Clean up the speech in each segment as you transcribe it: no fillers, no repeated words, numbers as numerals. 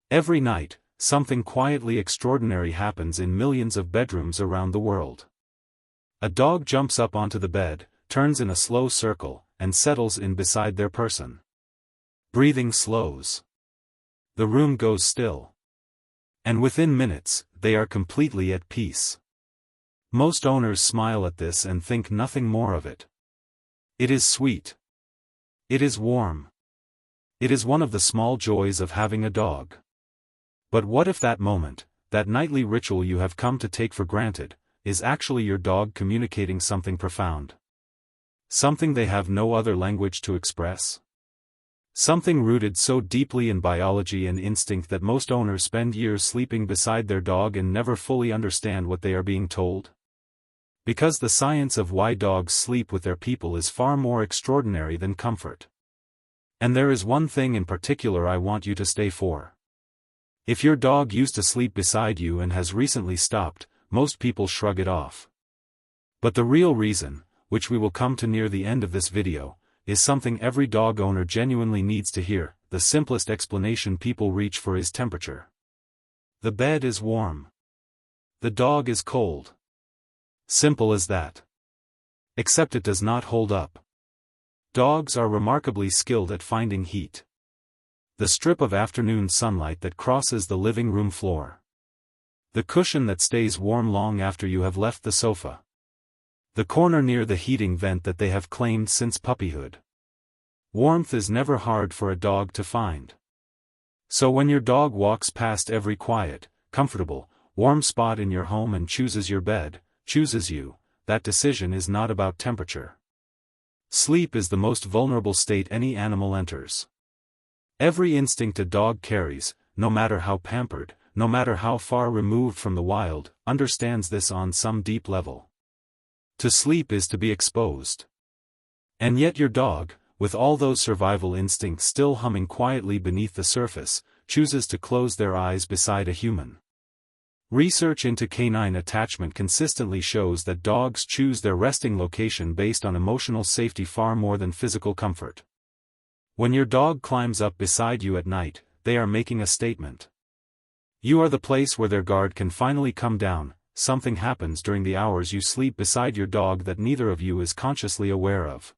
Every night, something quietly extraordinary happens in millions of bedrooms around the world. A dog jumps up onto the bed, turns in a slow circle, and settles in beside their person. Breathing slows. The room goes still. And within minutes, they are completely at peace. Most owners smile at this and think nothing more of it. It is sweet. It is warm. It is one of the small joys of having a dog. But what if that moment, that nightly ritual you have come to take for granted, is actually your dog communicating something profound? Something they have no other language to express? Something rooted so deeply in biology and instinct that most owners spend years sleeping beside their dog and never fully understand what they are being told? Because the science of why dogs sleep with their people is far more extraordinary than comfort. And there is one thing in particular I want you to stay for. If your dog used to sleep beside you and has recently stopped, most people shrug it off. But the real reason, which we will come to near the end of this video, is something every dog owner genuinely needs to hear. The simplest explanation people reach for is temperature. The bed is warm. The dog is cold. Simple as that. Except it does not hold up. Dogs are remarkably skilled at finding heat. The strip of afternoon sunlight that crosses the living room floor. The cushion that stays warm long after you have left the sofa. The corner near the heating vent that they have claimed since puppyhood. Warmth is never hard for a dog to find. So when your dog walks past every quiet, comfortable, warm spot in your home and chooses your bed, chooses you, that decision is not about temperature. Sleep is the most vulnerable state any animal enters. Every instinct a dog carries, no matter how pampered, no matter how far removed from the wild, understands this on some deep level. To sleep is to be exposed. And yet your dog, with all those survival instincts still humming quietly beneath the surface, chooses to close their eyes beside a human. Research into canine attachment consistently shows that dogs choose their resting location based on emotional safety far more than physical comfort. When your dog climbs up beside you at night, they are making a statement. You are the place where their guard can finally come down. Something happens during the hours you sleep beside your dog that neither of you is consciously aware of.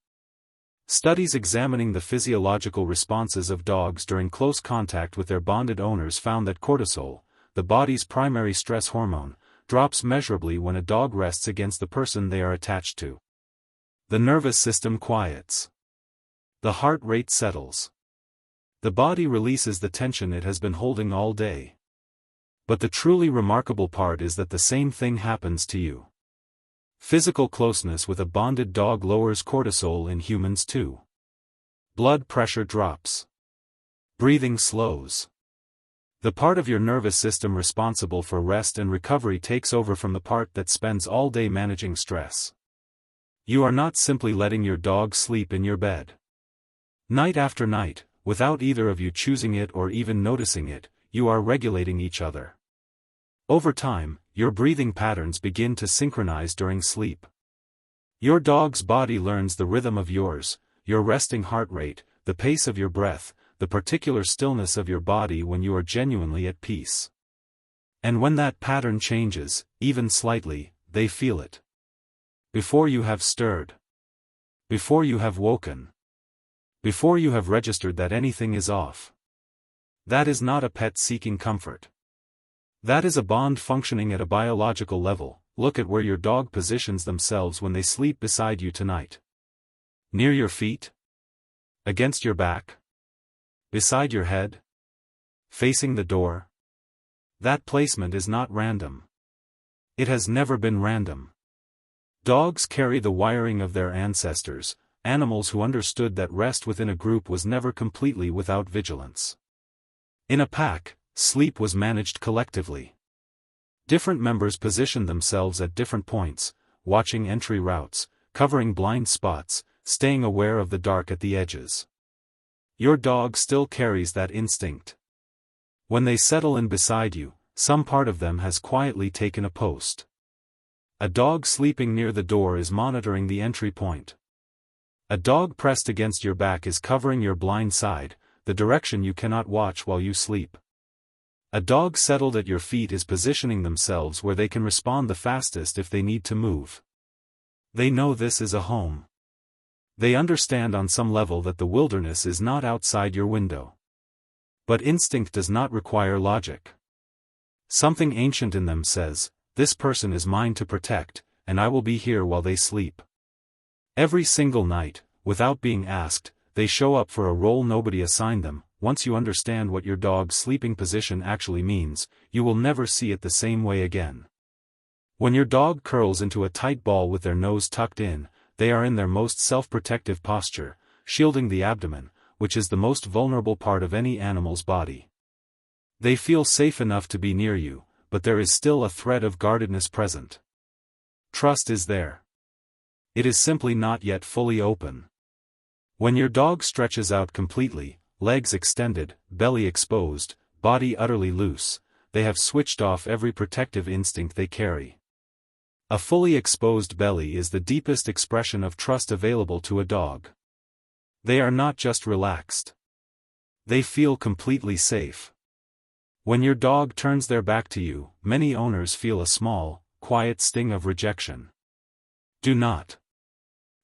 Studies examining the physiological responses of dogs during close contact with their bonded owners found that cortisol, the body's primary stress hormone, drops measurably when a dog rests against the person they are attached to. The nervous system quiets. The heart rate settles. The body releases the tension it has been holding all day. But the truly remarkable part is that the same thing happens to you. Physical closeness with a bonded dog lowers cortisol in humans too. Blood pressure drops. Breathing slows. The part of your nervous system responsible for rest and recovery takes over from the part that spends all day managing stress. You are not simply letting your dog sleep in your bed. Night after night, without either of you choosing it or even noticing it, you are regulating each other. Over time, your breathing patterns begin to synchronize during sleep. Your dog's body learns the rhythm of yours, your resting heart rate, the pace of your breath, the particular stillness of your body when you are genuinely at peace. And when that pattern changes, even slightly, they feel it. Before you have stirred. Before you have woken. Before you have registered that anything is off. That is not a pet seeking comfort. That is a bond functioning at a biological level. Look at where your dog positions themselves when they sleep beside you tonight. Near your feet? Against your back? Beside your head? Facing the door? That placement is not random. It has never been random. Dogs carry the wiring of their ancestors, animals who understood that rest within a group was never completely without vigilance. In a pack, sleep was managed collectively. Different members positioned themselves at different points, watching entry routes, covering blind spots, staying aware of the dark at the edges. Your dog still carries that instinct. When they settle in beside you, some part of them has quietly taken a post. A dog sleeping near the door is monitoring the entry point. A dog pressed against your back is covering your blind side, the direction you cannot watch while you sleep. A dog settled at your feet is positioning themselves where they can respond the fastest if they need to move. They know this is a home. They understand on some level that the wilderness is not outside your window. But instinct does not require logic. Something ancient in them says, "This person is mine to protect, and I will be here while they sleep." Every single night, without being asked, they show up for a role nobody assigned them. Once you understand what your dog's sleeping position actually means, you will never see it the same way again. When your dog curls into a tight ball with their nose tucked in, they are in their most self-protective posture, shielding the abdomen, which is the most vulnerable part of any animal's body. They feel safe enough to be near you, but there is still a thread of guardedness present. Trust is there. It is simply not yet fully open. When your dog stretches out completely, legs extended, belly exposed, body utterly loose, they have switched off every protective instinct they carry. A fully exposed belly is the deepest expression of trust available to a dog. They are not just relaxed. They feel completely safe. When your dog turns their back to you, many owners feel a small, quiet sting of rejection. Do not.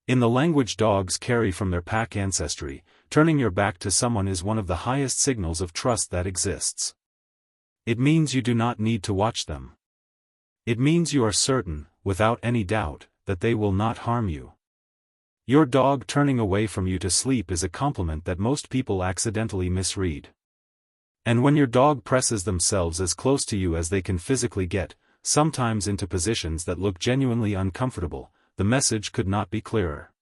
In the language dogs carry from their pack ancestry, turning your back to someone is one of the highest signals of trust that exists. It means you do not need to watch them. It means you are certain, without any doubt, that they will not harm you. Your dog turning away from you to sleep is a compliment that most people accidentally misread. And when your dog presses themselves as close to you as they can physically get, sometimes into positions that look genuinely uncomfortable, the message could not be clearer.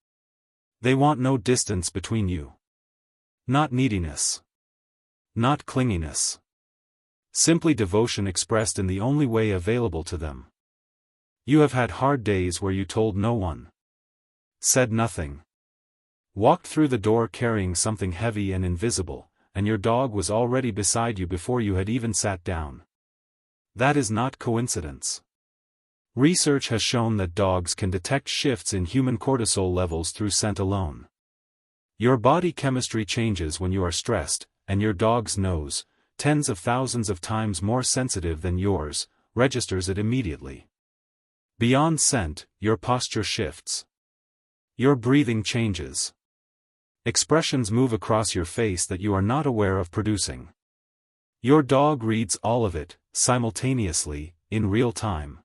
They want no distance between you. Not neediness. Not clinginess. Simply devotion expressed in the only way available to them. You have had hard days where you told no one. Said nothing. Walked through the door carrying something heavy and invisible, and your dog was already beside you before you had even sat down. That is not coincidence. Research has shown that dogs can detect shifts in human cortisol levels through scent alone. Your body chemistry changes when you are stressed, and your dog's nose, tens of thousands of times more sensitive than yours, registers it immediately. Beyond scent, your posture shifts. Your breathing changes. Expressions move across your face that you are not aware of producing. Your dog reads all of it, simultaneously, in real time.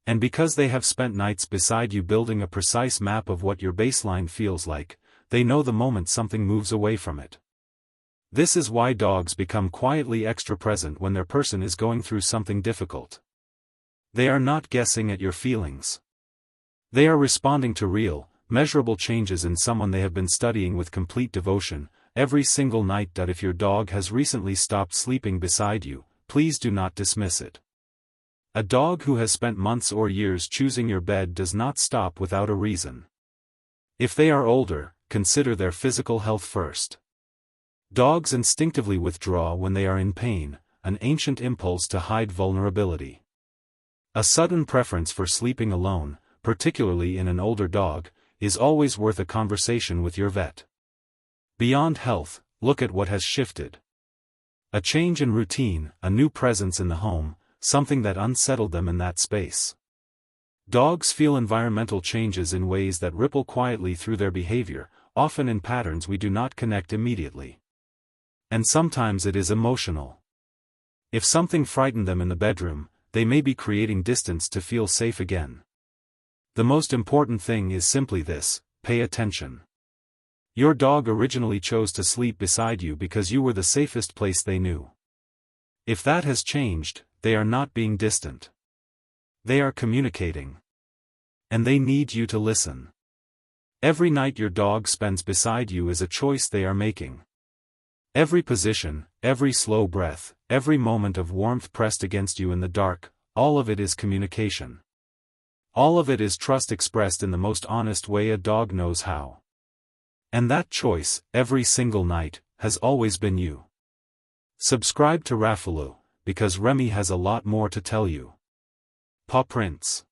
And because they have spent nights beside you building a precise map of what your baseline feels like, they know the moment something moves away from it. This is why dogs become quietly extra present when their person is going through something difficult. They are not guessing at your feelings. They are responding to real, measurable changes in someone they have been studying with complete devotion, every single night. If your dog has recently stopped sleeping beside you, please do not dismiss it. A dog who has spent months or years choosing your bed does not stop without a reason. If they are older, consider their physical health first. Dogs instinctively withdraw when they are in pain, an ancient impulse to hide vulnerability. A sudden preference for sleeping alone, particularly in an older dog, is always worth a conversation with your vet. Beyond health, look at what has shifted. A change in routine, a new presence in the home, something that unsettled them in that space. Dogs feel environmental changes in ways that ripple quietly through their behavior, often in patterns we do not connect immediately. And sometimes it is emotional. If something frightened them in the bedroom, they may be creating distance to feel safe again. The most important thing is simply this: pay attention. Your dog originally chose to sleep beside you because you were the safest place they knew. If that has changed, they are not being distant. They are communicating. And they need you to listen. Every night your dog spends beside you is a choice they are making. Every position, every slow breath, every moment of warmth pressed against you in the dark, all of it is communication. All of it is trust expressed in the most honest way a dog knows how. And that choice, every single night, has always been you. Subscribe to Raffaloo, because Remy has a lot more to tell you. Paw prints.